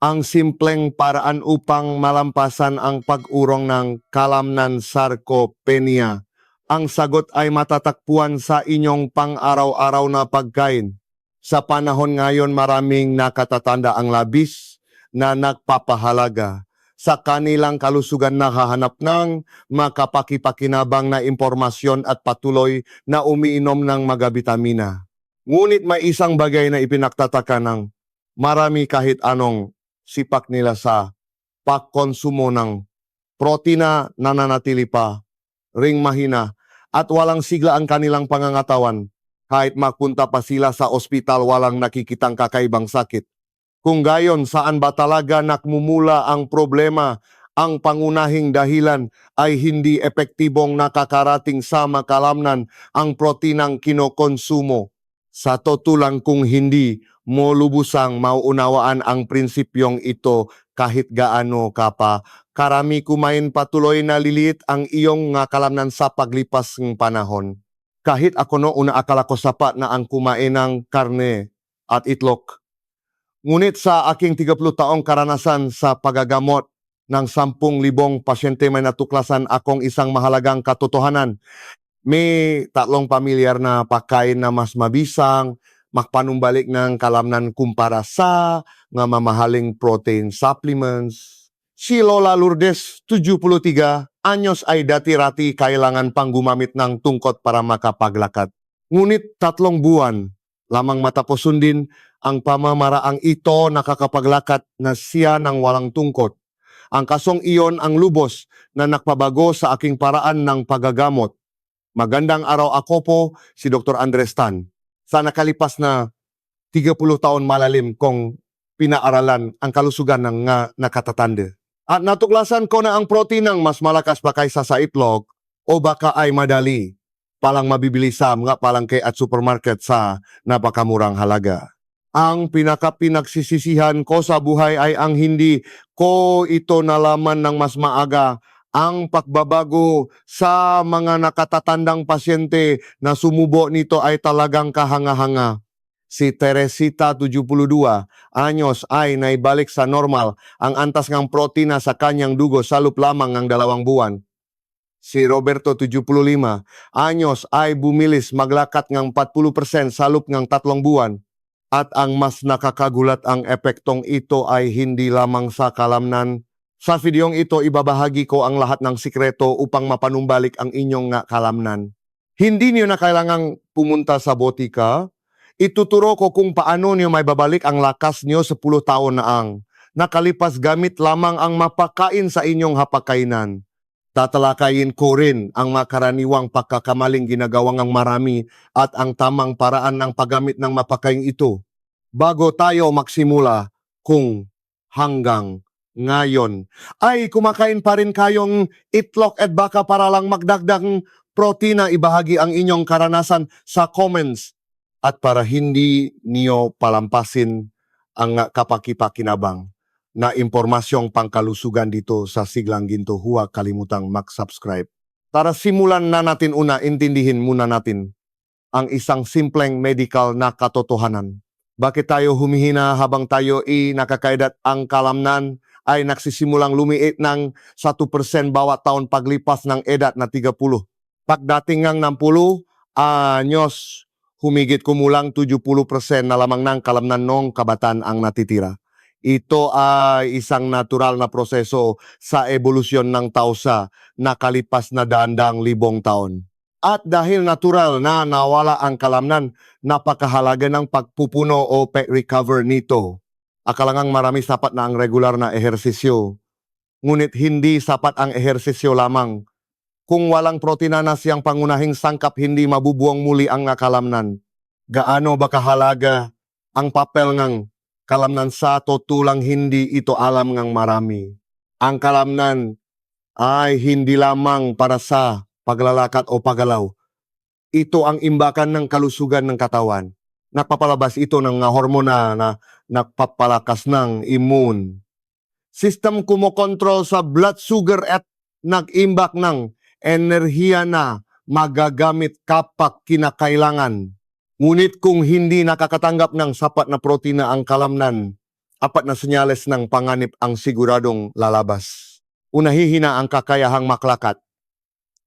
ang simpleng paraan upang malampasan ang pag-urong ng kalamnan sarcopenia. Ang sagot ay matatakpuan sa inyong pang-araw-araw na pagkain. Sa panahon ngayon, maraming nakatatanda ang labis na nagpapahalaga sa kanilang kalusugan, nakahanap ng makapakipakinabang na impormasyon at patuloy na umiinom ng mga bitamina. Ngunit may isang bagay na ipinagtataka ng marami kahit anong sipak nila sa pagkonsumo ng protina, nananatili pa ring mahina at walang sigla ang kanilang pangangatawan. Kahit magpunta pa sila sa ospital, walang nakikitang kakaibang sakit. Kung gayon, saan ba talaga nakmumula ang problema? Ang pangunahing dahilan ay hindi epektibong nakakarating sa makalamnan ang protinang kinokonsumo. Sa totoo kung hindi mo lubusang mauunawaan ang prinsipyong ito, kahit gaano ka pa karami kumain, patuloy na liliit ang iyong kalamnan sa paglipas ng panahon. Kahit ako una akala ko sapat na ang kumain ng karne at itlog. Ngunit sa aking 30 taong karanasan sa pagagamot ng 10,000 pasyente, may natuklasan akong isang mahalagang katotohanan. May 3 pamilyar na pagkain na mas mabisang magpanumbalik ng kalamnan kumpara sa nga mamahaling protein supplements. Si Lola Lourdes, 73 anyos, ay dati-rati kailangan pang gumamit ng tungkot para makapaglakad. Ngunit 3 buwan lamang matapos sundin ang pamamaraang ito, nakakapaglakad na siya ng walang tungkot. Ang kasong iyon ang lubos na nakpabago sa aking paraan ng pagagamot. Magandang araw, ako po si Dr. Andres Tan. Sa nakalipas na 30 taon, malalim kong pinaaralan ang kalusugan ng nakatatanda. At natuklasan ko na ang protinang mas malakas pa kaysa sa itlog o baka ay madali palang mabibili sa mga palengke at supermarket sa napakamurang halaga. Ang pinaka-pinagsisisihan ko sa buhay ay ang hindi ko ito nalaman ng mas maaga. Ang pagbabago sa mga nakatatandang pasyente na sumubo nito ay talagang kahanga-hanga. Si Teresita, 72 anyos, ay naibalik sa normal ang antas ng protina sa kanyang dugo sa loob lamang ng 2 buwan. Si Roberto, 75 anyos, ay bumilis maglakat ng 40% sa loob ng 3 buwan. At ang mas nakakagulat, ang epektong ito ay hindi lamang sa kalamnan. Sa videong ito, ibabahagi ko ang lahat ng sikreto upang mapanumbalik ang inyong kalamnan. Hindi niyo na kailangang pumunta sa botika. Ituturo ko kung paano niyo may babalik ang lakas niyo 10 taon na ang nakalipas gamit lamang ang mapakain sa inyong hapakainan. Tatalakayin ko rin ang makaraniwang pagkakamaling ginagawa ng marami at ang tamang paraan ng paggamit ng mapakain ito. Bago tayo magsimula, kung hanggang ngayon ay kumakain pa rin kayong itlog at baka para lang magdagdag protina, ibahagi ang inyong karanasan sa comments. At para hindi niyo palampasin ang kapakipakinabang na impormasyong pangkalusugan dito sa Siglang Ginto, huwag kalimutang mag-subscribe. Tara, simulan na natin. Intindihin muna natin ang isang simpleng medical na katotohanan. Bakit tayo humihina habang tayo nakakaedad? Ang kalamnan ay nagsisimulang lumiit ng 1% bawat taon paglipas ng edad na 30. Pagdating ng 60 anyos, humigit kumulang 70% na lamang ng kalamnan nung kabataan ang natitira. Ito ay isang natural na proseso sa evolusyon ng tao sa nakalipas na daang libong taon. At dahil natural na nawala ang kalamnan, napakahalaga ng pagpupuno o recover nito. Akalangang marami sapat na ang regular na ehersisyo. Ngunit hindi sapat ang ehersisyo lamang. Kung walang protina na siyang pangunahing sangkap, hindi mabubuong muli ang kalamnan. Gaano ba kahalaga ang papel ng kalamnan? Sa totoo, hindi ito alam ng marami. Ang kalamnan ay hindi lamang para sa paglalakad o paggalaw. Ito ang imbakan ng kalusugan ng katawan. Nagpapalabas ito ng hormona na nagpapalakas ng immune system, kumokontrol sa blood sugar at nag-imbak ng enerhiya na magagamit kapag kinakailangan. Ngunit kung hindi nakakatanggap ng sapat na protina ang kalamnan, apat na senyales ng panganib ang siguradong lalabas. Unahihina ang kakayahang maklakat.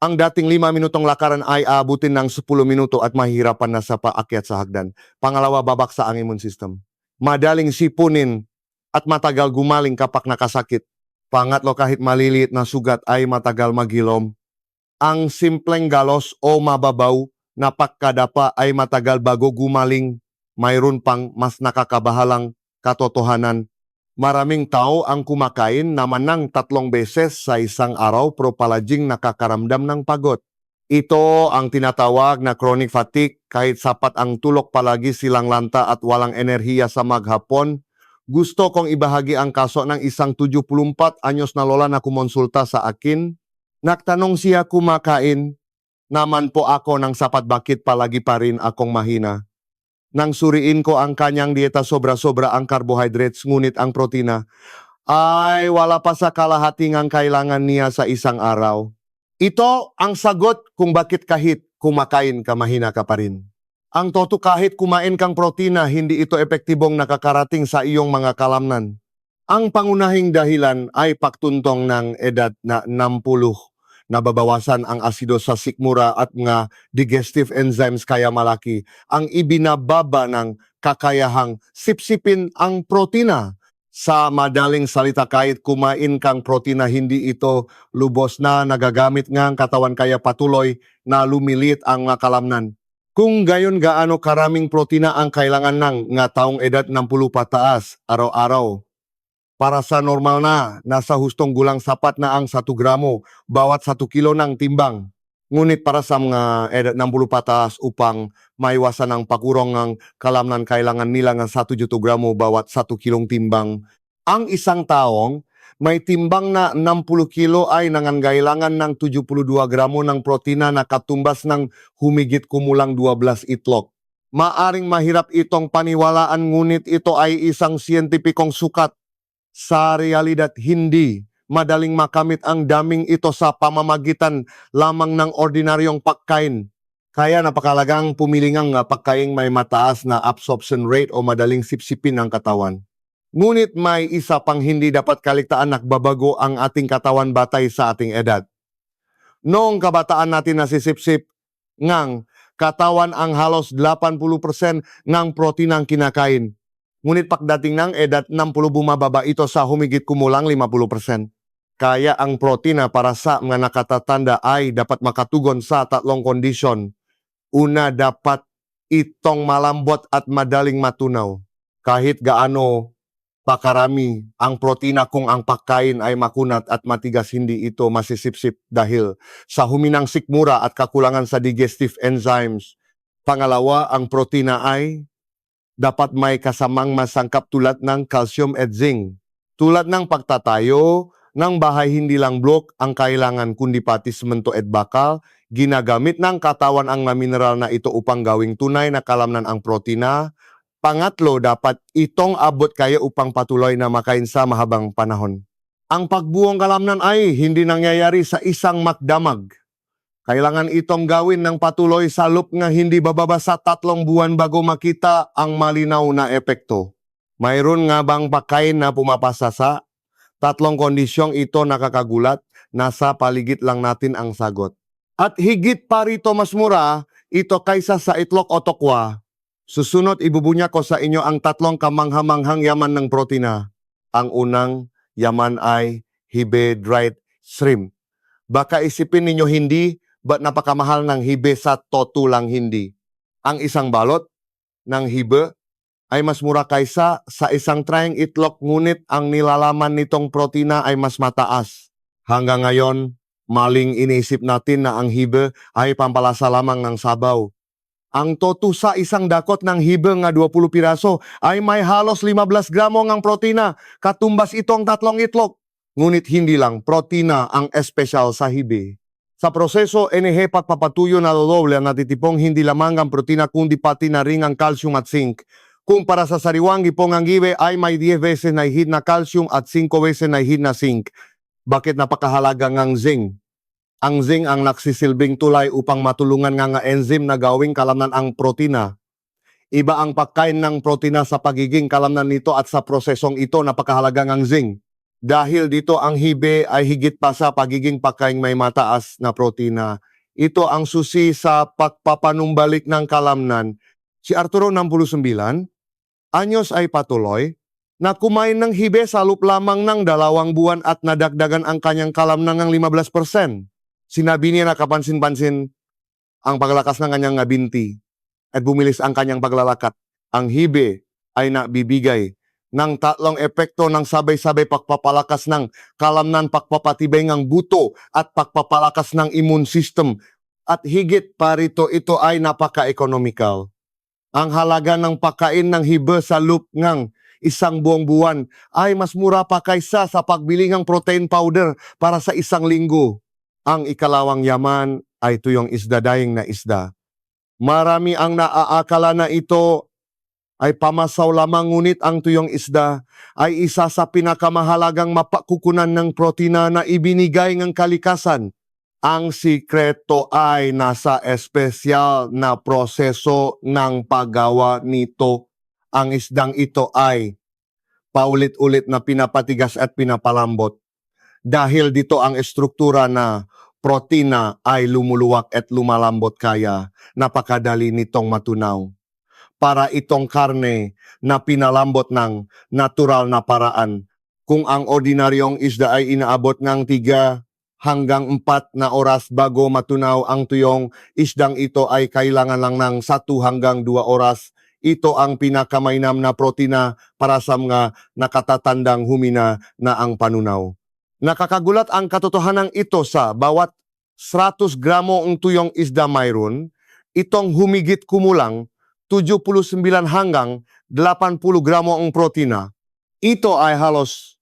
Ang dating 5 minutong lakaran ay aabutin ng 10 minuto at mahihirapan na sa paakyat sa hagdan. Pangalawa, babaksa ang immune system. Madaling sipunin at matagal gumaling kapag nakasakit. Pangatlo, kahit maliliit na sugat ay matagal magilom. Ang simpleng galos o mababaw na pagkadapa ay matagal bago gumaling. Mayroon pang mas nakakabahalang katotohanan. Maraming tao ang kumakain naman ng 3 beses sa isang araw pero palaging nakakaramdam ng pagod. Ito ang tinatawag na chronic fatigue. Kahit sapat ang tulog, palagi silang lanta at walang enerhiya sa maghapon. Gusto kong ibahagi ang kaso ng isang 74 anyos na lola na kumonsulta sa akin. Nagtanong siya, kumakain naman po ako ng sapat, bakit palagi pa rin akong mahina? Nang suriin ko ang kanyang dieta, sobra-sobra ang carbohydrates, ngunit ang protina ay wala pa sa kalahati ng kailangan niya sa isang araw. Ito ang sagot kung bakit kahit kumakain ka, mahina ka pa rin. Ang toto, kahit kumain kang protina, hindi ito epektibong nakakarating sa iyong mga kalamnan. Ang pangunahing dahilan ay pagtuntong ng edad na 60. Nababawasan ang asido sa sikmura at mga digestive enzymes kaya malaki ang ibinababa ng kakayahang sipsipin ang protina. Sa madaling salita, kahit kumain kang protina, hindi ito lubos na nagagamit ng katawan kaya patuloy na lumilit ang mga kalamnan. Kung gayon, gaano karaming protina ang kailangan ng nga taong edad 60 pataas araw-araw? Para sa normal na, nasa hustong gulang sapat na ang 1 gramo bawat 1 kilo ng timbang. Ngunit para sa mga edad 60 pataas, upang maiwasan ang pagurong ng kalamnan, kailangan nila ng 1 gramo bawat 1 kilong timbang. Ang isang taong may timbang na 60 kilo ay nangangailangan ng 72 gramo ng protina na katumbas ng humigit kumulang 12 itlog. Maaring mahirap itong paniwalaan, ngunit ito ay isang siyentipikong sukat. Sa realidad, hindi madaling makamit ang daming ito sa pamamagitan lamang ng ordinaryong pagkain. Kaya napakalagang pumili ng pagkain may mataas na absorption rate o madaling sipsipin ng katawan. Ngunit may isa pang hindi dapat kaligtaan, nagbabago ang ating katawan batay sa ating edad. Noong kabataan natin, nasisipsip ngang katawan ang halos 80% ng protina ang kinakain. Ngunit pagdating ng edad 60, bumababa ito sa humigit kumulang 50%. Kaya ang protina para sa mga nakatatanda ay dapat makatugon sa 3 kondisyon. Una, dapat itong malambot at madaling matunaw. Kahit gaano pakarami ang protina, kung ang pagkain ay makunat at matigas, hindi ito masisipsip dahil sa huminang sikmura at kakulangan sa digestive enzymes. Pangalawa, ang protina ay dapat may kasamang masangkap tulad ng calcium at zinc. Tulad ng pagtatayo ng bahay, hindi lang blok ang kailangan kundi pati semento at bakal. Ginagamit ng katawan ang mineral na ito upang gawing tunay na kalamnan ang protina. Pangatlo, dapat itong abot kaya upang patuloy na makain sa mahabang panahon. Ang pagbuong kalamnan ay hindi nangyayari sa isang makdamag. Kailangan itong gawin ng patuloy sa loop nga hindi bababa sa 3 buwan bago makita ang malinaw na epekto. Mayroon nga bang pagkain na pumapasa sa 3 kondisyong ito? Nakakagulat, nasa paligid lang natin ang sagot. At higit pa rito, mas mura ito kaysa sa itlog o tokwa. Susunod, ibubunya ko sa inyo ang 3 kamanghamanghang yaman ng protina. Ang unang yaman ay hibe dried shrimp. Baka isipin ninyo, hindi, ba't napakamahal ng hibe sa toto lang? Hindi. Ang isang balot ng hibe ay mas mura kaysa sa isang trying itlog, ngunit ang nilalaman nitong protina ay mas mataas. Hanggang ngayon, maling iniisip natin na ang hibe ay pampalasa lamang ng sabaw. Ang toto sa isang dakot ng hibe nga 20 piraso ay may halos 15 gramo ng protina, katumbas itong 3 itlog. Ngunit hindi lang protina ang espesyal sa hibe. Sa proseso, inihepat papatuyo na doble na natitipong hindi lamang ang protina kundi pati na ring ang calcium at zinc. Kumpara sa sariwang ipong ang hibe ay may 10 beses na hihit na calcium at 5 beses na hihit na zinc. Bakit napakahalaga ng zinc? Ang zinc ang nagsisilbing tulay upang matulungan nga enzyme na gawing kalamnan ang protina. Iba ang pagkain ng protina sa pagiging kalamnan nito at sa prosesong ito napakahalaga ng zinc. Dahil dito ang hibe ay higit pa sa pagiging pagkain may mataas na protina. Ito ang susi sa pagpapanumbalik ng kalamnan. Si Arturo 69 anyos ay patuloy na kumain ng hibe sa loob lamang ng 2 buwan at nadagdagan ang kanyang kalamnan ng 15%. Sinabi niya na kapansin-pansin ang paglakas ng kanyang binti at bumilis ang kanyang paglalakat. Ang hibe ay nabibigay ng 3 epekto ng sabay-sabay pagpapalakas ng kalamnan, pagpapatibay ng buto at pagpapalakas ng immune system. At higit pa rito, ito ay napaka-economical. Ang halaga ng pagkain ng hibe sa loob ng 1 buong buwan ay mas mura pa kaysa sa pagbili ng protein powder para sa 1 linggo. Ang ikalawang yaman ay tuyong isda, daing na isda. Marami ang naaakala na ito ay pamasaw lamang, ngunit ang tuyong isda ay isa sa pinakamahalagang mapakukunan ng protina na ibinigay ng kalikasan. Ang sikreto ay nasa espesyal na proseso ng paggawa nito. Ang isdang ito ay paulit-ulit na pinapatigas at pinapalambot. Dahil dito ang estruktura na protina ay lumuluwak at lumalambot, kaya napakadali nitong matunaw. Para itong karne na pinalambot ng natural na paraan. Kung ang ordinaryong isda ay inaabot ng 3 hanggang 4 na oras bago matunaw, ang tuyong isdang ito ay kailangan lang ng 1 hanggang 2 oras. Ito ang pinakamainam na protina para sa mga nakatatandang humina na ang panunaw. Nakakagulat ang katotohanan ito, sa bawat 100 gramo ng tuyong isda mayroon itong humigit kumulang 79 hanggang 80 gramo ang protina. Ito ay halos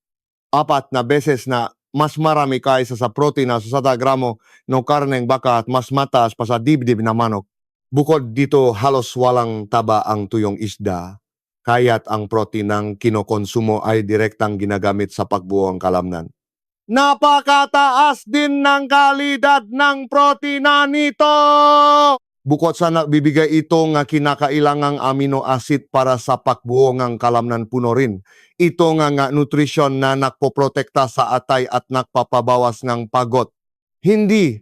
4 na beses na mas marami kaysa sa protina sa 100 gramo ng karneng baka at mas mataas pa sa dibdib na manok. Bukod dito, halos walang taba ang tuyong isda, kaya't ang protinang kinokonsumo ay direktang ginagamit sa pagbuo ng kalamnan. Napakataas din ng kalidad ng protina nito! Bukod sa nagbibigay ito nga kinakailangang amino acid para sa pagbuo ng kalamnan, puno rin ito nga nutrisyon na nakpoprotekta sa atay at nakpapabawas ng pagod. Hindi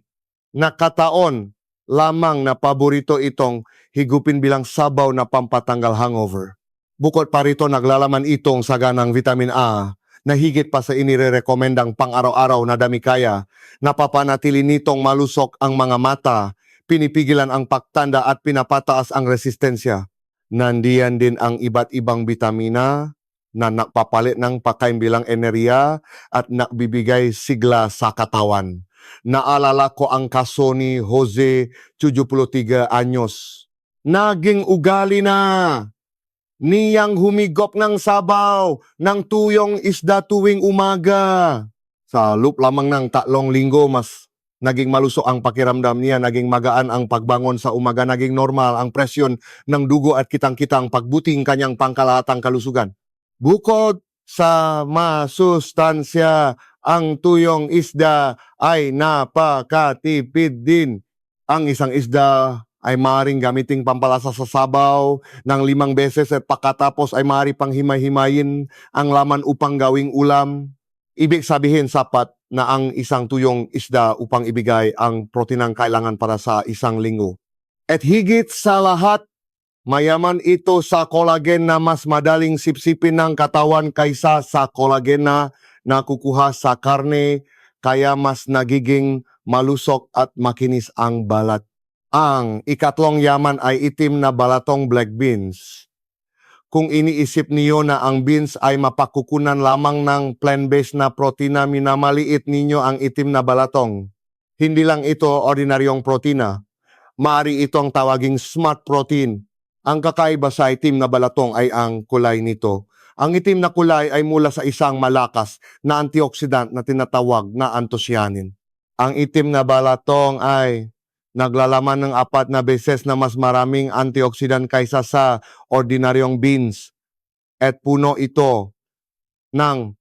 nakataon lamang na paborito itong higupin bilang sabaw na pampatanggal hangover. Bukod pa rito, naglalaman itong saganang vitamin A na higit pa sa inirerekomendang pang-araw-araw na damikaya. Napapanatili nitong malusok ang mga mata, pinipigilan ang pagtanda at pinapataas ang resistensya. Nandiyan din ang iba't ibang vitamina na nakpapalit ng pagkain bilang enerhiya at nakbibigay sigla sa katawan. Naalala ko ang kaso ni Jose, 73 anyos. Naging ugali na niyang humigop ng sabaw ng tuyong isda tuwing umaga. Sa loob lamang ng 3 linggo, mas naging malusog ang pakiramdam niya, naging magaan ang pagbangon sa umaga, naging normal ang presyon ng dugo at kitang-kitang pagbuting kanyang pangkalahatang kalusugan. Bukod sa masustansya, ang tuyong isda ay napakatipid din. Ang isang isda ay maaaring gamiting pampalasa sa sabaw ng 5 beses at pagkatapos ay maaari pang himay-himayin ang laman upang gawing ulam. Ibig sabihin, sapat na ang isang tuyong isda upang ibigay ang protinang kailangan para sa 1 linggo. At higit sa lahat, mayaman ito sa collagen na mas madaling sipsipin ng katawan kaysa sa collagen na nakukuha sa karne, kaya mas nagiging malusog at makinis ang balat. Ang ikatlong yaman ay itim na balatong black beans. Kung iniisip niyo na ang beans ay mapakukunan lamang ng plant-based na protina, minamaliit ninyo ang itim na balatong. Hindi lang ito ordinaryong protina. Maaari itong tawaging smart protein. Ang kakaiba sa itim na balatong ay ang kulay nito. Ang itim na kulay ay mula sa isang malakas na antioxidant na tinatawag na anthocyanin. Ang itim na balatong ay naglalaman ng 4 na beses na mas maraming antioxidant kaysa sa ordinaryong beans. At puno ito ng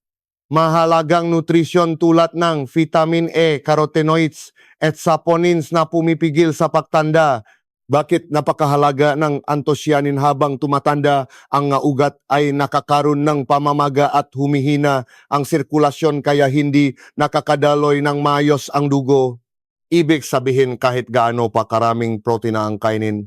mahalagang nutrisyon tulad ng vitamin E, carotenoids at saponins na pumipigil sa pagtanda. Bakit napakahalaga ng antosyanin habang tumatanda ang nga ugat ay nakakaroon ng pamamaga at humihina ang sirkulasyon kaya hindi nakakadaloy ng mayos ang dugo. Ibig sabihin kahit gaano pa karaming protina ang kainin,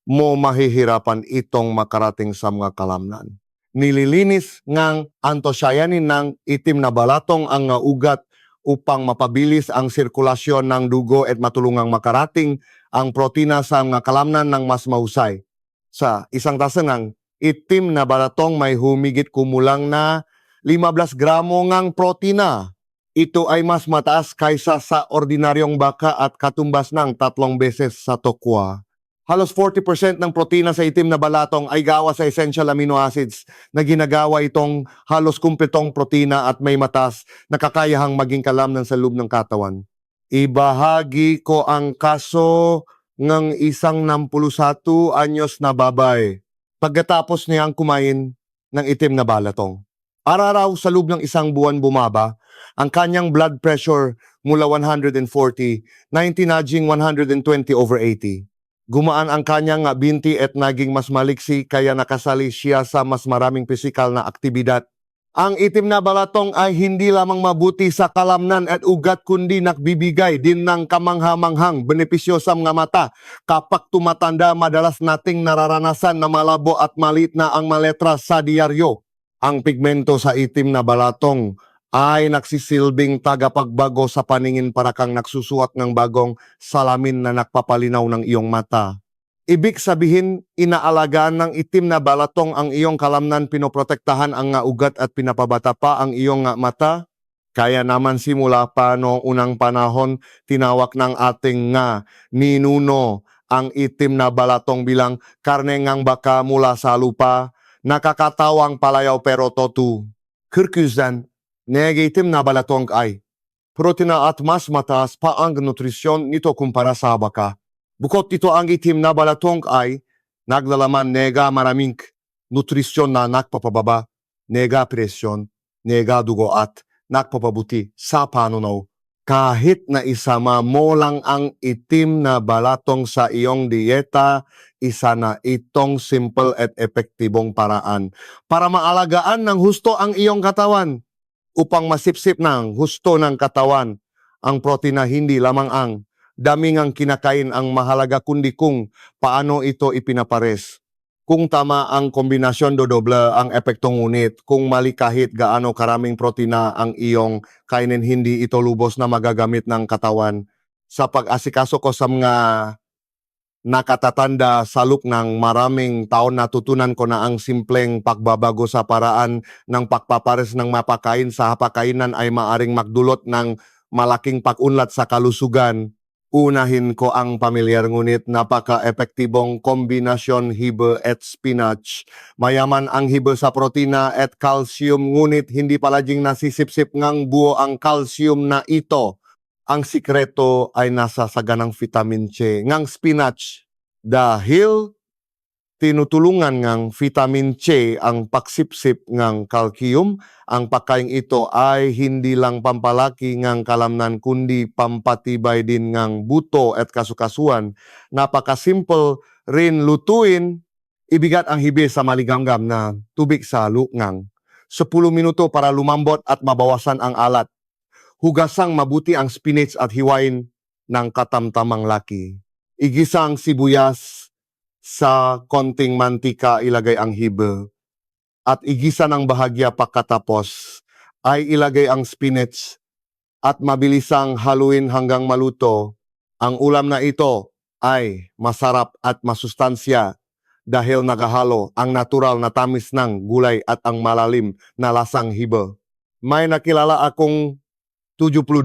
mo mahihirapan itong makarating sa mga kalamnan. Nililinis ngang antosyanin ng itim na balatong ang nga ugat upang mapabilis ang sirkulasyon ng dugo at matulungang makarating ang protina sa mga kalamnan ng mas mahusay. Sa isang tasa ng itim na balatong may humigit kumulang na 15 gramo ngang protina. Ito ay mas mataas kaysa sa ordinaryong baka at katumbas ng 3 beses sa tokwa. Halos 40% ng protina sa itim na balatong ay gawa sa essential amino acids na ginagawa itong halos kumpletong protina at may mataas na kakayahang maging kalamnan sa loob ng katawan. Ibahagi ko ang kaso ng isang 61 anyos na babae pagkatapos niyang kumain ng itim na balatong. Araw sa loob ng isang buwan bumaba ang kanyang blood pressure mula 140 na itinaging 120/80. Gumaan ang kanyang binti at naging mas maliksi kaya nakasali siya sa mas maraming pisikal na aktibidad. Ang itim na balatong ay hindi lamang mabuti sa kalamnan at ugat kundi nagbibigay din ng kamangha-manghang benepisyo sa mga mata. Kapag tumatanda, madalas nating nararanasan na malabo at maliit na ang maletra sa diaryo. Ang pigmento sa itim na balatong ay nagsisilbing tagapagbago sa paningin para kang nagsusuot ng bagong salamin na nagpapalinaw ng iyong mata. Ibig sabihin, inaalagaan ng itim na balatong ang iyong kalamnan, pinoprotektahan ang nga ugat at pinapabata pa ang iyong nga mata. Kaya naman simula pa noong unang panahon, tinawag ng ating nga ninuno ang itim na balatong bilang karne ngang baka mula sa lupa, nakakatawang palayaw pero totu. Kırk yüzden itim na balatong ay protina at mas mataas pa ang nutrisyon nito kumpara sa baka. Bukod ito ang itim na balatong ay naglalaman nega maraming nutrisyon na nakpapababa, nega presyon, nega dugo at nakpapabuti sa panunaw. Kahit na isama mo lang ang itim na balatong sa iyong dieta, isa na itong simple at epektibong paraan para maalagaan ng husto ang iyong katawan. Upang masipsip ng husto ng katawan, ang protina hindi lamang ang daming ang kinakain ang mahalaga kundi kung paano ito ipinapares. Kung tama ang kombinasyon, dodoble ang epektong ngunit. Kung mali kahit gaano karaming protina ang iyong kainin, hindi ito lubos na magagamit ng katawan. Sa pag-asikaso ko sa mga nakatatanda sa loob ng maraming taon, natutunan ko na ang simpleng pagbabago sa paraan ng pagpapares ng mapakain sa hapakainan ay maaring magdulot ng malaking pag-unlad sa kalusugan. Unahin ko ang pamilyar ngunit napaka-epektibong kombinasyon hibe at spinach. Mayaman ang hibe sa protina at calcium ngunit hindi palaging nasisipsip ngang buo ang calcium na ito. Ang sikreto ay nasa saganang vitamin C ngang spinach dahil tinutulungan ngang vitamin C ang pagsipsip ngang calcium. Ang pagkain ito ay hindi lang pampalaki ngang kalamnan kundi pampatibay din ngang buto at kasukasuan. Napaka-simple rin lutuin. Ibigat ang hibe sa maligamgam na tubig sa lukngang 10 minuto para lumambot at mabawasan ang alat. Hugasang mabuti ang spinach at hiwain ng katamtamang laki. Igisa ang sibuyas sa konting mantika, ilagay ang hibe. At igisa ng bahagya pagkatapos ay ilagay ang spinach at mabilisang haluin hanggang maluto. Ang ulam na ito ay masarap at masustansya dahil nagahalo ang natural na tamis ng gulay at ang malalim na lasang hibe. May nakilala akong 72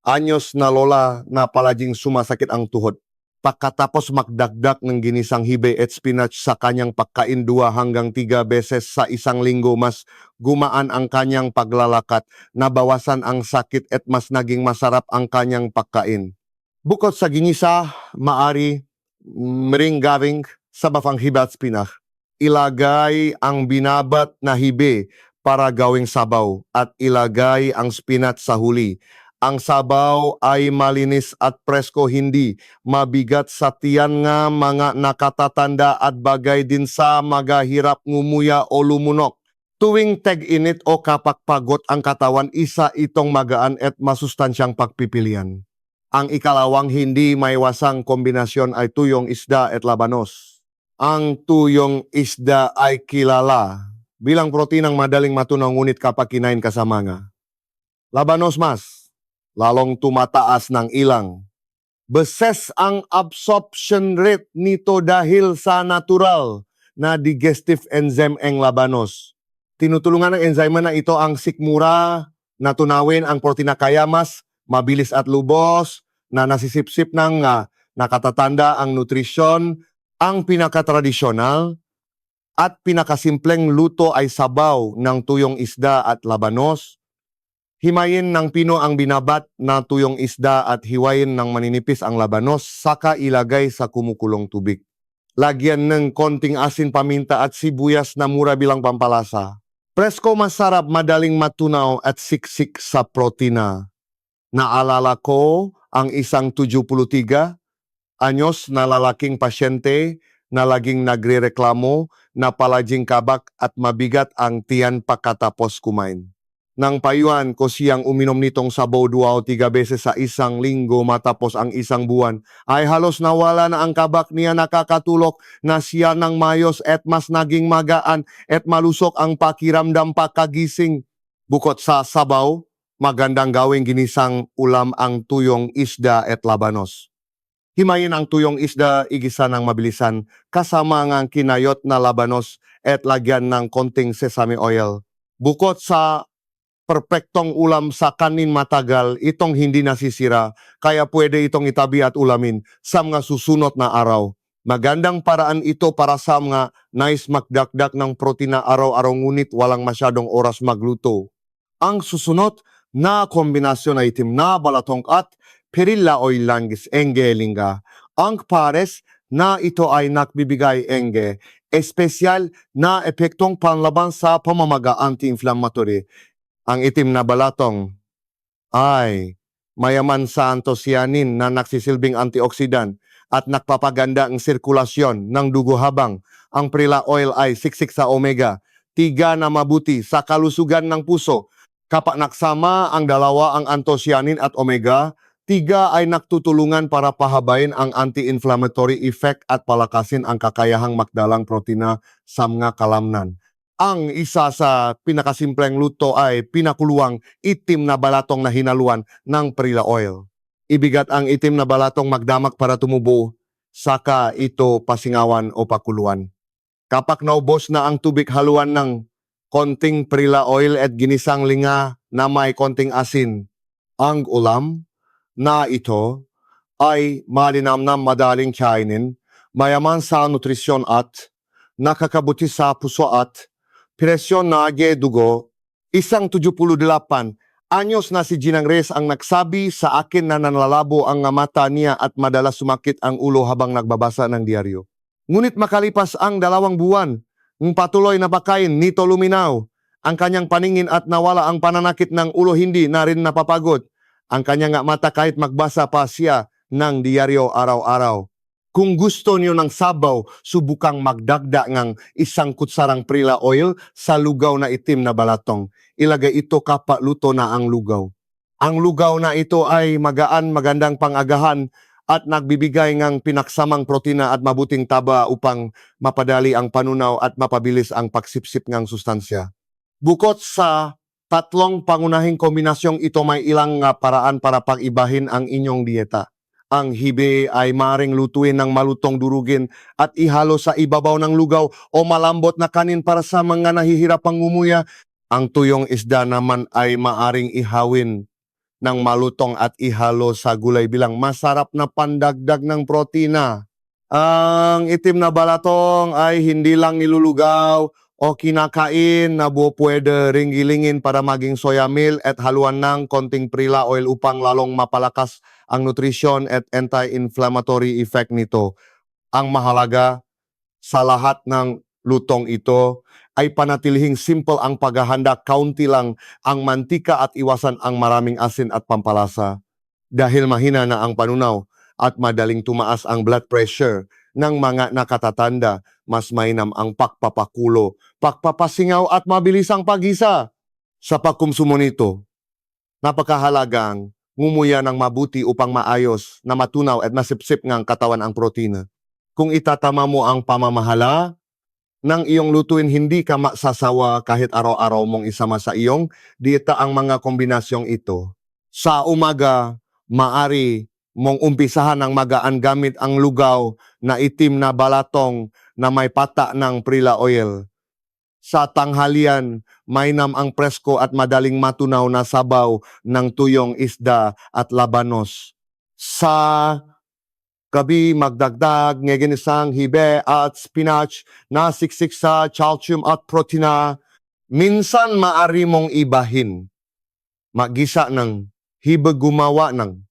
anyos na lola na palaging sumasakit ang tuhod. Pagkatapos magdagdag ng ginisang hibe at spinach sa kanyang pagkain 2 hanggang 3 beses sa isang linggo, mas gumaan ang kanyang paglalakad, nabawasan ang sakit at mas naging masarap ang kanyang pagkain. Bukod sa ginisa, maari mering-garing sa bafang hibe at spinach. Ilagay ang binabat na hibe para gawing sabaw at ilagay ang spinach sa huli. Ang sabaw ay malinis at presko, hindi mabigat sa tiyan nga mga nakatatanda at bagay din sa magahirap ngumuya o lumunok. Tuwing tag-init o kapag pagod ang katawan, isa itong magaan at masustansyang pagpipilian. Ang ikalawang hindi maiwasang kombinasyon ay tuyong isda at labanos. Ang tuyong isda ay kilala bilang proteinang madaling matunaw ngunit kapag kinain kasama nga labanos mas, lalong tumataas ng ilang. Beses ang absorption rate nito dahil sa natural na digestive enzyme ang labanos. Tinutulungan ng enzyme na ito ang sikmura na tunawin ang protina kaya mas mabilis at lubos na nasisipsip ng nakatatanda ang nutrisyon. Ang pinakatradisyonal at pinakasimpleng luto ay sabaw ng tuyong isda at labanos. Himayin ng pino ang binabat na tuyong isda at hiwayin ng maninipis ang labanos, saka ilagay sa kumukulong tubig. Lagyan ng konting asin, paminta at sibuyas na mura bilang pampalasa. Presko, masarap, madaling matunaw at siksik sa protina. Naalala ko ang isang 73 anyos na lalaking pasyente na laging nagrereklamo na palaging kabak at mabigat ang tiyan pagkatapos kumain. Nang payuhan ko siyang uminom nitong sabaw 2 o 3 beses sa isang linggo matapos ang isang buwan, ay halos nawala na ang kabak niya. Nakakatulok na siya ng mayos at mas naging magaan at malusok ang pakiramdam pagkagising. Bukod sa sabaw, magandang gawing ginisang ulam ang tuyong isda at labanos. Himayin ang tuyong isda, igisa ng mabilisan, kasama ng kinayot na labanos at lagyan ng konting sesame oil. Bukod sa perpektong ulam sa kanin matagal, itong hindi nasisira, kaya pwede itong itabi at ulamin sa mga susunod na araw. Magandang paraan ito para sa mga nais magdagdag ng protina araw-araw ngunit walang masyadong oras magluto. Ang susunod na kombinasyon ay itim na balatong at perilla oil langis enge lingga. Ang pares na ito ay nagbibigay enge, espesyal na epektong panlaban sa pamamaga anti-inflammatory. Ang itim na balatong ay mayaman sa anthocyanin na nagsisilbing antioxidant at nagpapaganda ang sirkulasyon ng dugo, habang ang perilla oil ay siksik sa omega, 3 na mabuti sa kalusugan ng puso. Kapag nagsama ang dalawa, ang anthocyanin at omega, 3 ay nagtutulungan para pahabain ang anti-inflammatory effect at palakasin ang kakayahang magdalang protina sa mga kalamnan. Ang isa sa pinakasimpleng luto ay pinakuluang itim na balatong na hinaluan ng perilla oil. Ibigat ang itim na balatong magdamak para tumubo, saka ito pasingawan o pakuluan. Kapag naubos na ang tubig, haluan ng konting perilla oil at ginisang linga na may konting asin. Ang ulam na ito ay malinamnam, madaling kainin, mayaman sa nutrisyon at nakakabuti sa puso at presyon na dugo. Isang 78 anyos na si Ginang Reyes ang nagsabi sa akin na nanlalabo ang mata niya at madalas sumakit ang ulo habang nagbabasa ng diaryo. Ngunit makalipas ang 2 buwan, patuloy na pagkain nito luminaw ang kanyang paningin at nawala ang pananakit ng ulo, hindi na rin napapagod ang kanyang mata kahit magbasa pa siya ng diaryo araw-araw. Kung gusto niyo ng sabaw, subukang magdagda ng 1 kutsarang perilla oil sa lugaw na itim na balatong. Ilagay ito kapag luto na ang lugaw. Ang lugaw na ito ay magaan, magandang pangagahan at nagbibigay ng pinaksamang protina at mabuting taba upang mapadali ang panunaw at mapabilis ang pagsipsip ng sustansya. Bukod sa 3 pangunahing kombinasyong ito, may ilang paraan para pag-ibahin ang inyong dieta. Ang hibe ay maring lutuin ng malutong durugin at ihalo sa ibabaw ng lugaw o malambot na kanin para sa mga nahihirapang ngumuya. Ang tuyong isda naman ay maaring ihawin ng malutong at ihalo sa gulay bilang masarap na pandagdag ng protina. Ang itim na balatong ay hindi lang nilulugaw o kinakain na pwede ring gilingin para maging soya meal at haluan ng konting perilla oil upang lalong mapalakas ang nutrisyon at anti-inflammatory effect nito. Ang mahalaga sa lahat ng lutong ito ay panatilihing simple ang paghahanda, kaunti lang ang mantika at iwasan ang maraming asin at pampalasa. Dahil mahina na ang panunaw at madaling tumaas ang blood pressure ng mga nakatatanda, mas mainam ang pagpapakulo, pagpapasingaw at mabilis ang paggisa. Sa pagkonsumo nito, napakahalagang ngumuya ng mabuti upang maayos na matunaw at masipsip ng katawan ang protina. Kung itatama mo ang pamamahala ng iyong lutuin, hindi ka masasawa kahit araw-araw mong isama sa iyong dieta ang mga kombinasyong ito. Sa umaga, maari mong umpisahan ng magaan gamit ang lugaw na itim na balatong na may pata ng prila oil. Sa tanghalian, mainam ang presko at madaling matunaw na sabaw ng tuyong isda at labanos. Sa gabi, magdagdag ng ginisang hibe at spinach na siksik sa calcium at protina. Minsan maari mong ibahin. Magisa ng hibe, gumawa ng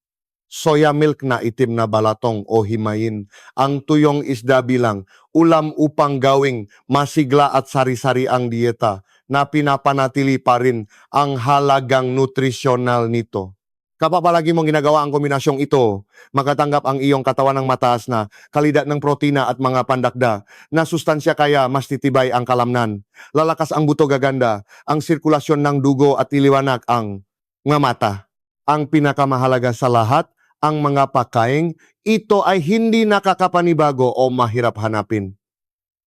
soya milk na itim na balatong o himayin ang tuyong isda bilang ulam upang gawing masigla at sari-sari ang dieta na pinapanatili pa rin ang halagang nutrisyonal nito. Kapag palagi mong ginagawa ang kombinasyong ito, makatanggap ang iyong katawan ng mataas na kalidad ng protina at mga pandagda na sustansya, kaya mas titibay ang kalamnan. Lalakas ang buto, gaganda ang sirkulasyon ng dugo at iliwanag ang mga mata. Ang pinakamahalaga sa lahat, ang mga pagkain ito ay hindi nakakapanibago o mahirap hanapin.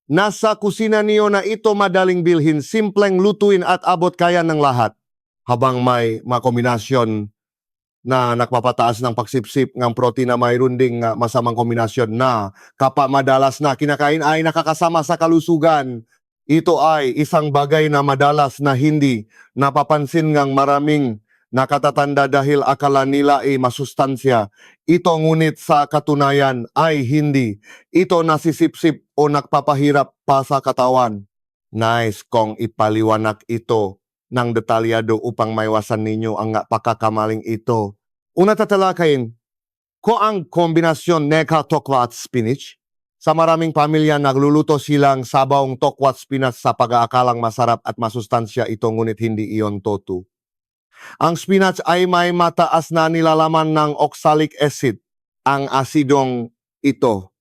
Nasa kusina niyo na ito, madaling bilhin, simpleng lutuin at abot kaya ng lahat. Habang may makombinasyon na nagpapataas ng pagsipsip ng protina, mayroon ding masamang kombinasyon na kapag madalas na kinakain ay nakakasama sa kalusugan. Ito ay isang bagay na madalas na hindi napapansin ng maraming nakatatanda dahil akala nila ay masustansya. Ito ngunit sa katunayan ay hindi. Ito nasisipsip o nagpapahirap pa sa katawan. Nice kung ipaliwanag ito ng detalyado upang maiwasan ninyo ang pagkakamaling ito. Una, tatalakayin ko ang kombinasyon neka, tokwa at spinach. Sa maraming pamilya, nagluluto silang sabawng tokwa at spinach sa pag-aakalang masarap at masustansya ito, ngunit hindi iyon totoo. Ang spinach ay may mataas na nilalaman ng oxalic acid. Ang asidong ito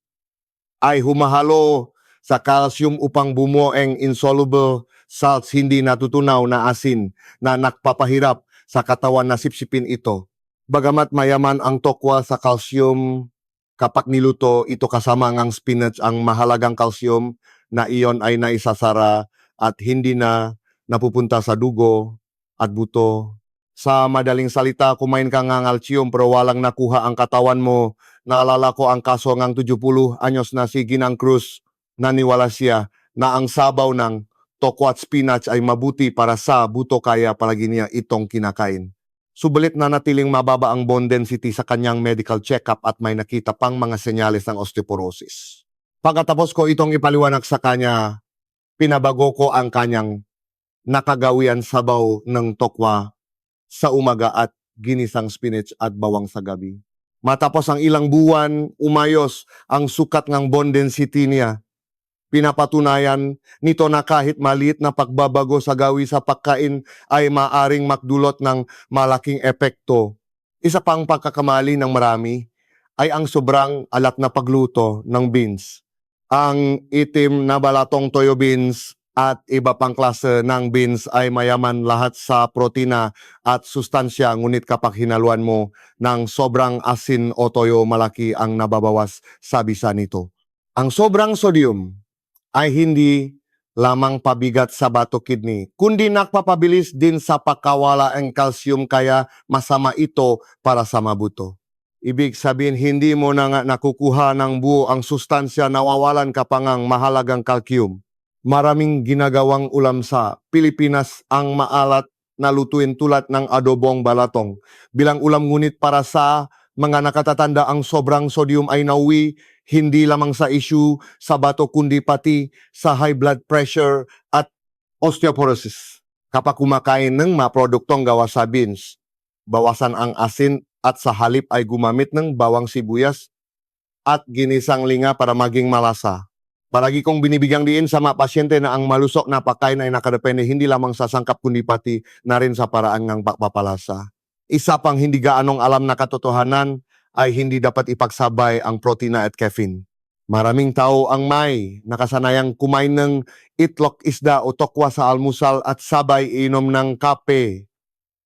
ay humahalo sa calcium upang bumuo ang insoluble salts, hindi natutunaw na asin na nakpapahirap sa katawan na sipsipin ito. Bagamat mayaman ang tokwa sa calcium, kapag niluto ito kasama ng spinach, ang mahalagang calcium na iyon ay naisasara at hindi na napupunta sa dugo at buto. Sa madaling salita, kumain ka ng calcium pero walang nakuha ang katawan mo. Naalala ko ang kaso ng 70 anyos na si Ginang Cruz. Naniwala siya na ang sabaw ng tokwa at spinach ay mabuti para sa buto, kaya palagi niya itong kinakain. Subalit na natiling mababa ang bone density sa kanyang medical checkup at may nakita pang mga senyales ng osteoporosis. Pagkatapos ko itong ipaliwanag sa kanya, pinabago ko ang kanyang nakagawian sabaw ng tokwa sa umaga at ginisang spinach at bawang sa gabi. Matapos ang ilang buwan, umayos ang sukat ng bone density niya. Pinapatunayan nito na kahit maliit na pagbabago sa gawi sa pagkain ay maaring magdulot ng malaking epekto. Isa pang pagkakamali ng marami ay ang sobrang alat na pagluto ng beans. Ang itim na balatong toyo beans at iba pang klase ng beans ay mayaman lahat sa protina at sustansya, ngunit kapag hinaluan mo ng sobrang asin o toyo, malaki ang nababawas sa bisa nito. Ang sobrang sodium ay hindi lamang pabigat sa bato kidney, kundi nakpapabilis din sa pagkawala ng calcium, kaya masama ito para sa mabuto. Ibig sabihin, hindi mo na nga nakukuha ng buo ang sustansya, nawawalan ka pa ng mahalagang calcium. Maraming ginagawang ulam sa Pilipinas ang maalat na lutuin tulad ng adobong balatong bilang ulam, ngunit para sa mga nakatatanda ang sobrang sodium ay nauwi hindi lamang sa issue sa bato kundi pati sa high blood pressure at osteoporosis. Kapag kumakain ng mga produktong gawa sa beans, bawasan ang asin at sa halip ay gumamit ng bawang sibuyas at ginisang linga para maging malasa. Palagi kong binibigyang diin sa mga pasyente na ang malusok na pagkain ay nakadepende hindi lamang sa sangkap kundi pati na rin sa paraan ng pagpapalasa. Isa pang hindi gaanong alam na katotohanan ay hindi dapat ipagsabay ang protina at caffeine. Maraming tao ang may nakasanayang kumain ng itlog, isda o tokwa sa almusal at sabay inom ng kape.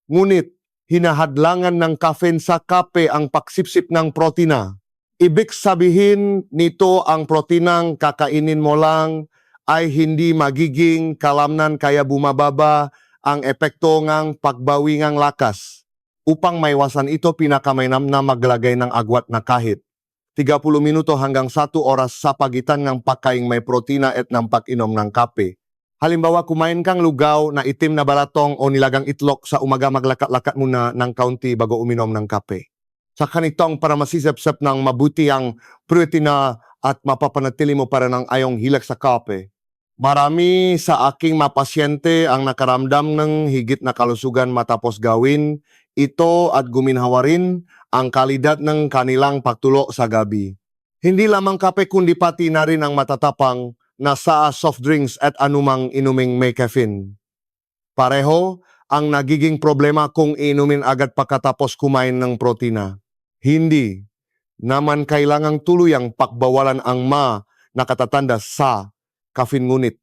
Ngunit hinahadlangan ng caffeine sa kape ang pagsipsip ng protina. Ibig sabihin nito ang protinang kakainin mo lang ay hindi magiging kalamnan kaya bumababa ang epekto ng pagbawi ng lakas. Upang maiwasan ito, pinakamainam na maglagay ng agwat na kahit 30 minuto hanggang 1 oras sa pagitan ng pagkaing may protina at ng pag-inom ng kape. Halimbawa, kumain kang lugaw na itim na balatong o nilagang itlog sa umaga, maglakat-lakat muna ng kaunti bago uminom ng kape. Sa kanitong para masisip-sip ng mabuti ang protina at mapapanatili mo para ng ayong hilak sa kape. Marami sa aking mga pasyente ang nakaramdam ng higit na kalusugan matapos gawin ito at guminhawa rin ang kalidad ng kanilang pagtulo sa gabi. Hindi lamang kape kundi pati na rin ang matatapang na sa soft drinks at anumang inuming may caffeine. Pareho ang nagiging problema kung inumin agad pagkatapos kumain ng protina. Hindi naman kailangang tuluyang pakbawalan ang nakatatanda sa caffeine, ngunit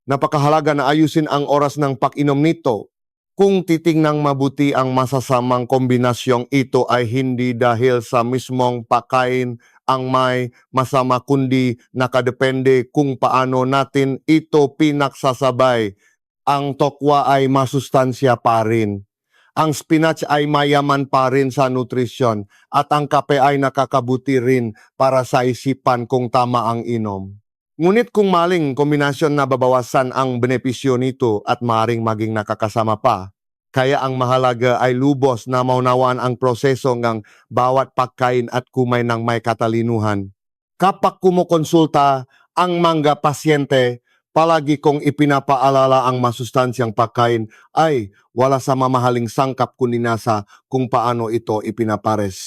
napakahalaga na ayusin ang oras ng pag-inom nito. Kung titingnang mabuti ang masasamang kombinasyong ito ay hindi dahil sa mismong pagkain ang may masama kundi nakadepende kung paano natin ito pinagsasabay. Ang tokwa ay masustansya pa rin. Ang spinach ay mayaman pa rin sa nutrisyon at ang kape ay nakakabuti rin para sa isipan kung tama ang inom. Ngunit kung maling kombinasyon na babawasan ang benepisyo nito at maaaring maging nakakasama pa. Kaya ang mahalaga ay lubos na maunawaan ang proseso ng bawat pagkain at kumain ng may katalinuhan. Kapag kumukonsulta ang mga pasyente, palagi kong ipinapaalala ang masustansyang pagkain ay wala sa mamahaling sangkap kundi nasa kung paano ito ipinapares.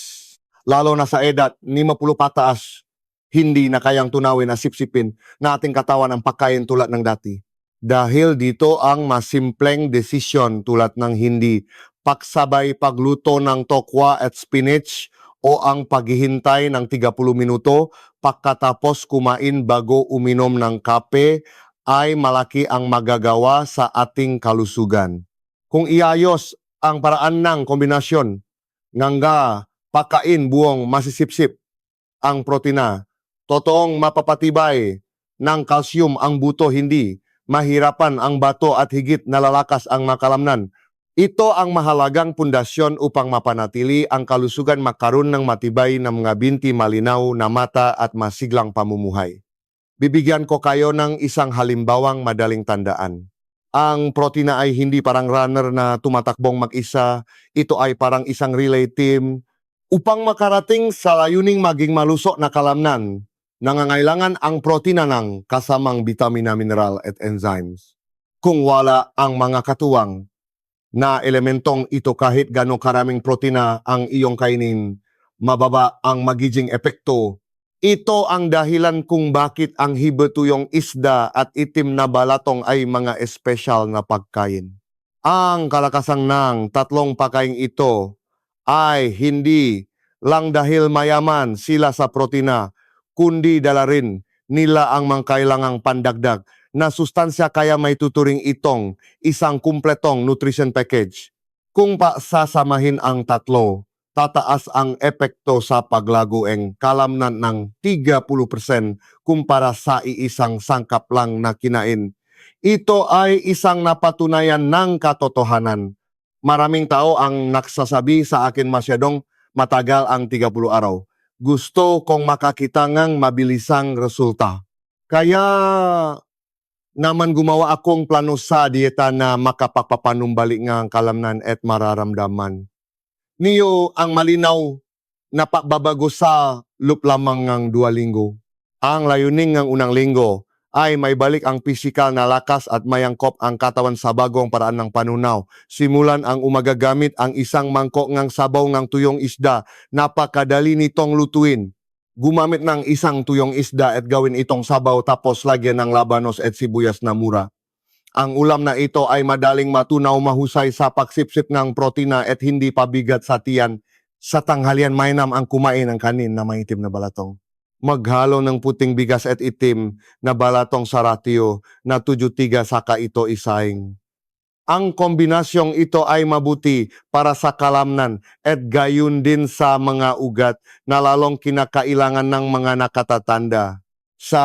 Lalo na sa edad 50 pataas, hindi na kayang tunawin na sipsipin na ating katawan ang pagkain tulad ng dati. Dahil dito ang masimpleng desisyon tulad ng hindi pagsabay pagluto ng tokwa at spinach o ang paghihintay ng 30 minuto pagkatapos kumain bago uminom ng kape ay malaki ang magagawa sa ating kalusugan. Kung iayos ang paraan ng kombinasyon ng pagkain buong masisipsip ang protina, totoong mapapatibay ng kalsyum ang buto, hindi mahirapan ang bato at higit nalalakas ang makalamnan. Ito ang mahalagang pundasyon upang mapanatili ang kalusugan, magkaroon ng matibay na mga binti, malinaw na mata at masiglang pamumuhay. Bibigyan ko kayo ng isang halimbawang madaling tandaan. Ang protina ay hindi parang runner na tumatakbong mag-isa. Ito ay parang isang relay team. Upang makarating sa layuning maging malusok na kalamnan, nangangailangan ang protina ng kasamang bitamina, mineral at enzymes. Kung wala ang mga katuwang na elementong ito, kahit gano'ng karaming protina ang iyong kainin, mababa ang magiging epekto. Ito ang dahilan kung bakit ang hibetuyong isda at itim na balatong ay mga espesyal na pagkain. Ang kalakasan ng tatlong pagkain ito ay hindi lang dahil mayaman sila sa protina, kundi dala rin nila ang mga kailangang pandagdag na sustansya, kaya may tuturing itong isang kumpletong nutrition package. Kung sasamahin ang tatlo, tataas ang epekto sa paglagoeng kalamnan ng 30% kumpara sa iisang sangkap lang na kinain. Ito ay isang napatunayan ng katotohanan. Maraming tao ang nagsasabi sa akin masyadong matagal ang 30 araw. Gusto kong makakita ng mabilisang resulta. Kaya naman gumawa akong plano sa dieta na makapagpapanumbalik ng kalamnan at mararamdaman niyo ang malinaw na pagbabago sa loop lamang ng 2 linggo. Ang layunin ng unang linggo ay may balik ang pisikal na lakas at mayangkop ang katawan sa bagong paraan ng panunaw. Simulan ang umaga gamit ang isang mangkok ng sabaw ng tuyong isda. Napakadali nitong lutuin. Gumamit ng isang tuyong isda at gawin itong sabaw tapos lagyan ng labanos at sibuyas na mura. Ang ulam na ito ay madaling matunaw, mahusay sa pagsipsip ng protina at hindi pabigat sa tiyan. Sa tanghalian, mainam ang kumain ng kanin na may itim na balatong. Maghalo ng puting bigas at itim na balatong sa ratio na 7-3 saka ito isaing. Ang kombinasyong ito ay mabuti para sa kalamnan at gayon din sa mga ugat na lalong kinakailangan ng mga nakatatanda. Sa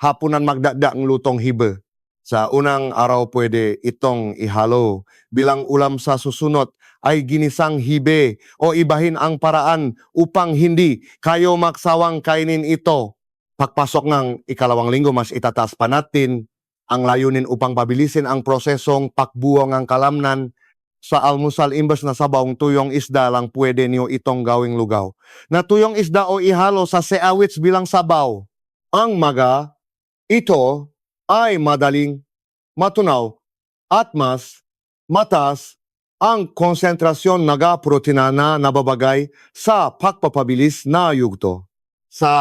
hapunan magdagdag ng lutong hibe. Sa unang araw pwede itong ihalo. Bilang ulam sa susunod ay ginisang hibe o ibahin ang paraan upang hindi kayo magsawang kainin ito. Pagpasok ng ikalawang linggo, mas itataas pa natin ang layunin upang pabilisin ang prosesong pakbuwang ng kalamnan. Sa almusal, imbes na sabawng tuyong isda lang pwede niyo itong gawing lugaw. Na tuyong isda o ihalo sa seawits bilang sabaw. Ang maga, ito ay madaling matunaw at mas matas ang konsentrasyon ng protina na nababagay sa pagpapabilis na yugto. Sa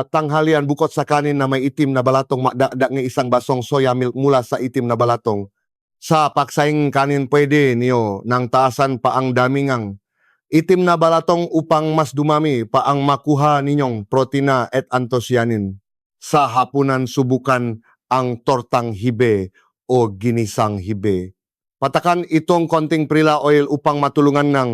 tanghalian, bukod sa kanin na may itim na balatong, magdagdag ng isang basong soya milk mula sa itim na balatong. Sa paksaing kanin pwede niyo nang taasan pa ang damingang itim na balatong upang mas dumami pa ang makuha ninyong protina at antosyanin. Sa hapunan, subukan ang tortang hibe o ginisang hibe. Patakan itong konting prila oil upang matulungan ng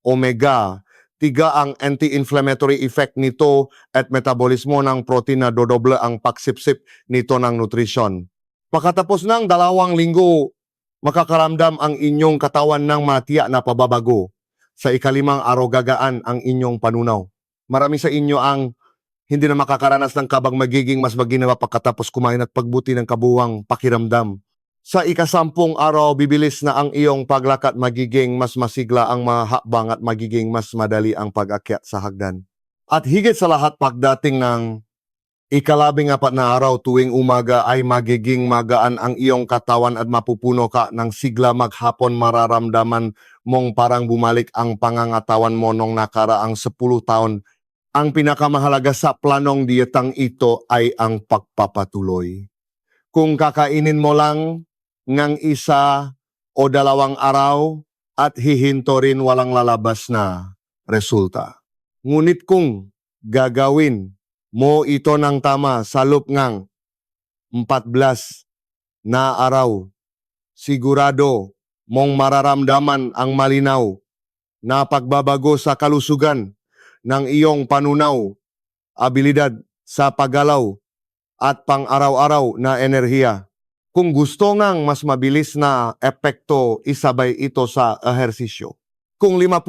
omega. 3 ang anti-inflammatory effect nito at metabolismo ng protina, dodoble ang pagsipsip nito ng nutrisyon. Pagkatapos ng 2 linggo, makakaramdam ang inyong katawan ng matiyak na pababago. Sa ikalimang araw, gagaan ang inyong panunaw. Marami sa inyo ang hindi na makakaranas ng kabang magiging mas maginawa pagkatapos kumain at pagbuti ng kabuwang pakiramdam. Sa ika-10 araw, bibilis na ang iyong paglakad, magiging mas masigla ang mahakbang at magiging mas madali ang pag-akyat sa hagdan. At higit sa lahat, pagdating ng ika-14 na araw tuwing umaga ay magiging magaan ang iyong katawan at mapupuno ka ng sigla. Maghapon, mararamdaman mong parang bumalik ang pangangatawan mo nung nakaraang 10 taon. Ang pinakamahalaga sa planong diyetang ito ay ang pagpapatuloy. Kung kakainin mo lang ng 1 o 2 araw at hihinto rin, walang lalabas na resulta. Ngunit kung gagawin mo ito ng tama sa loob ng 14 na araw, sigurado mong mararamdaman ang malinaw na pagbabago sa kalusugan ng iyong panunaw, abilidad sa paggalaw at pang-araw-araw na enerhiya. Kung gusto ngang mas mabilis na epekto, isabay ito sa ehersisyo. Kung 50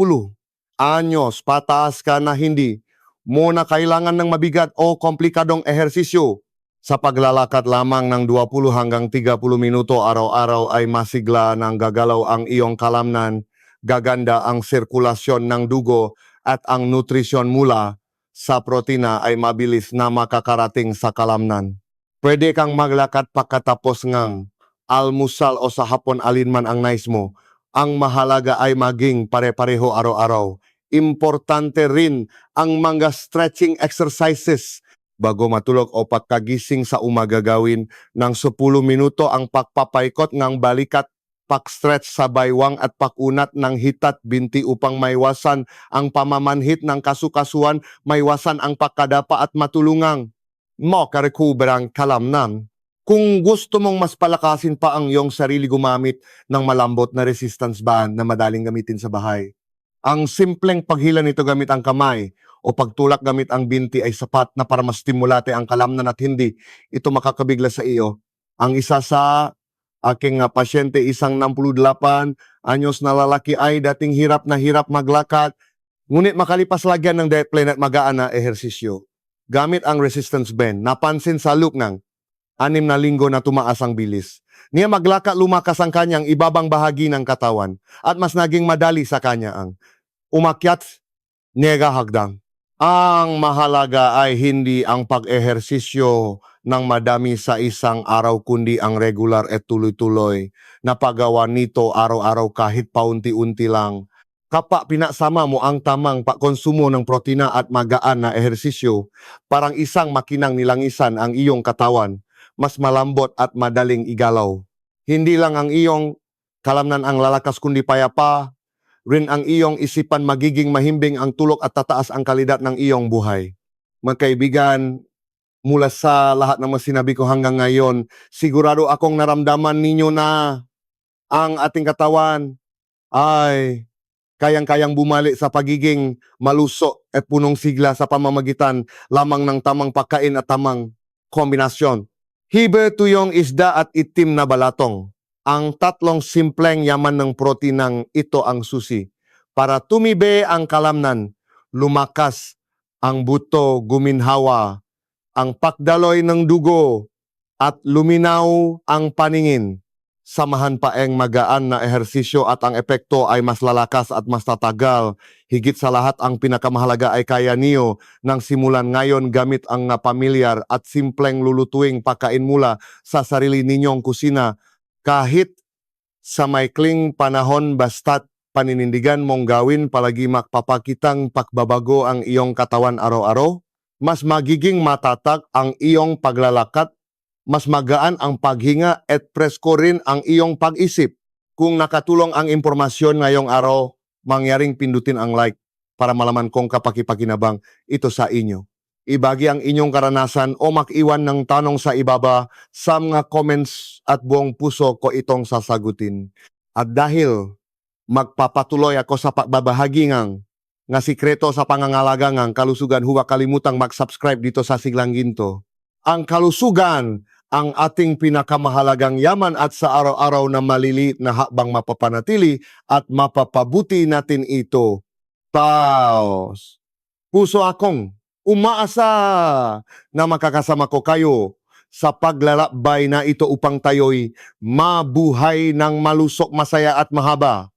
anyos pataas ka na, hindi mo na kailangan ng mabigat o komplikadong ehersisyo. Sa paglalakad lamang ng 20 hanggang 30 minuto araw-araw ay masigla ng gagalaw ang iyong kalamnan, gaganda ang sirkulasyon ng dugo at ang nutrisyon mula sa protina ay mabilis na makakarating sa kalamnan. Pwede kang maglakad pagkatapos ng almusal o sa hapon, alinman ang nais mo. Ang mahalaga ay maging pare-pareho araw-araw. Importante rin ang mga stretching exercises bago matulog o pagkagising sa umaga. Gawin ng 10 minuto ang pagpapaikot ng balikat, pag-stretch sa baywang at pag-unat ng hitat binti upang maiwasan ang pamamanhit ng kasukasuan, maiwasan ang pagkadapa at matulungang makarecover kalamnan. Kung gusto mong mas palakasin pa ang iyong sarili, gumamit ng malambot na resistance band na madaling gamitin sa bahay. Ang simpleng paghila nito gamit ang kamay o pagtulak gamit ang binti ay sapat na para mastimulate ang kalamnan at hindi ito makakabigla sa iyo. Ang isa sa aking pasyente, isang 68 anyos na lalaki, ay dating hirap na hirap maglakad, ngunit makalipas lagyan ng diet plan at magaan na ehersisyo gamit ang resistance band, napansin sa loob ng 6 na linggo na tumaas ang bilis niya maglakad, lumakas ang kanyang ibabang bahagi ng katawan at mas naging madali sa kanya ang umakyat niya hagdan. Ang mahalaga ay hindi ang pag-ehersisyo ng madami sa isang araw, kundi ang regular at tuloy-tuloy na paggawa nito araw-araw kahit paunti-unti lang. Kapag pinasama mo ang tamang pagkonsumo ng protina at magaan na ehersisyo, parang isang makinang nilangisan ang iyong katawan, mas malambot at madaling igalaw. Hindi lang ang iyong kalamnan ang lalakas kundi payapa, rin ang iyong isipan magiging mahimbing ang tulog at tataas ang kalidad ng iyong buhay. Magkaibigan, mula sa lahat ng mga sinabi ko hanggang ngayon, sigurado akong naramdaman ninyo na ang ating katawan ay kayang-kayang bumalik sa pagiging malusog at punong sigla sa pamamagitan lamang ng tamang pagkain at tamang kombinasyon. Hibe, tuyong, isda at itim na balatong. Ang tatlong simpleng yaman ng proteinang ito ang susi. Para tumibe ang kalamnan, lumakas ang buto, guminhawa, ang pagdaloy ng dugo, at luminaw ang paningin. Samahan pa ang magaan na ehersisyo at ang epekto ay mas lalakas at mas tatagal. Higit sa lahat, ang pinakamahalaga ay kaya niyo nang simulan ngayon gamit ang pamilyar at simpleng lulutuing pagkain mula sa sarili ninyong kusina. Kahit sa maikling panahon basta't paninindigan mong gawin, palagi magpapakitang pagbabago ang iyong katawan araw-araw. Mas magiging matatag ang iyong paglalakad, mas magaan ang paghinga at presko rin ang iyong pag-isip. Kung nakatulong ang impormasyon ngayong araw, mangyaring pindutin ang like para malaman kung kapakipakinabang ito sa inyo. Ibagi ang inyong karanasan o makiwan ng tanong sa ibaba sa mga comments at buong puso ko itong sasagutin. At dahil magpapatuloy ako sa pagbabahagi nga sikreto sa pangangalaga ng kalusugan, huwag kalimutang mag-subscribe dito sa Siglang Ginto. Ang kalusugan ang ating pinakamahalagang yaman at sa araw-araw na maliliit na hakbang mapapanatili at mapapabuti natin ito. Taos, puso akong umaasa na makakasama ko kayo sa paglalakbay na ito upang tayo'y mabuhay ng malusog, masaya at mahaba.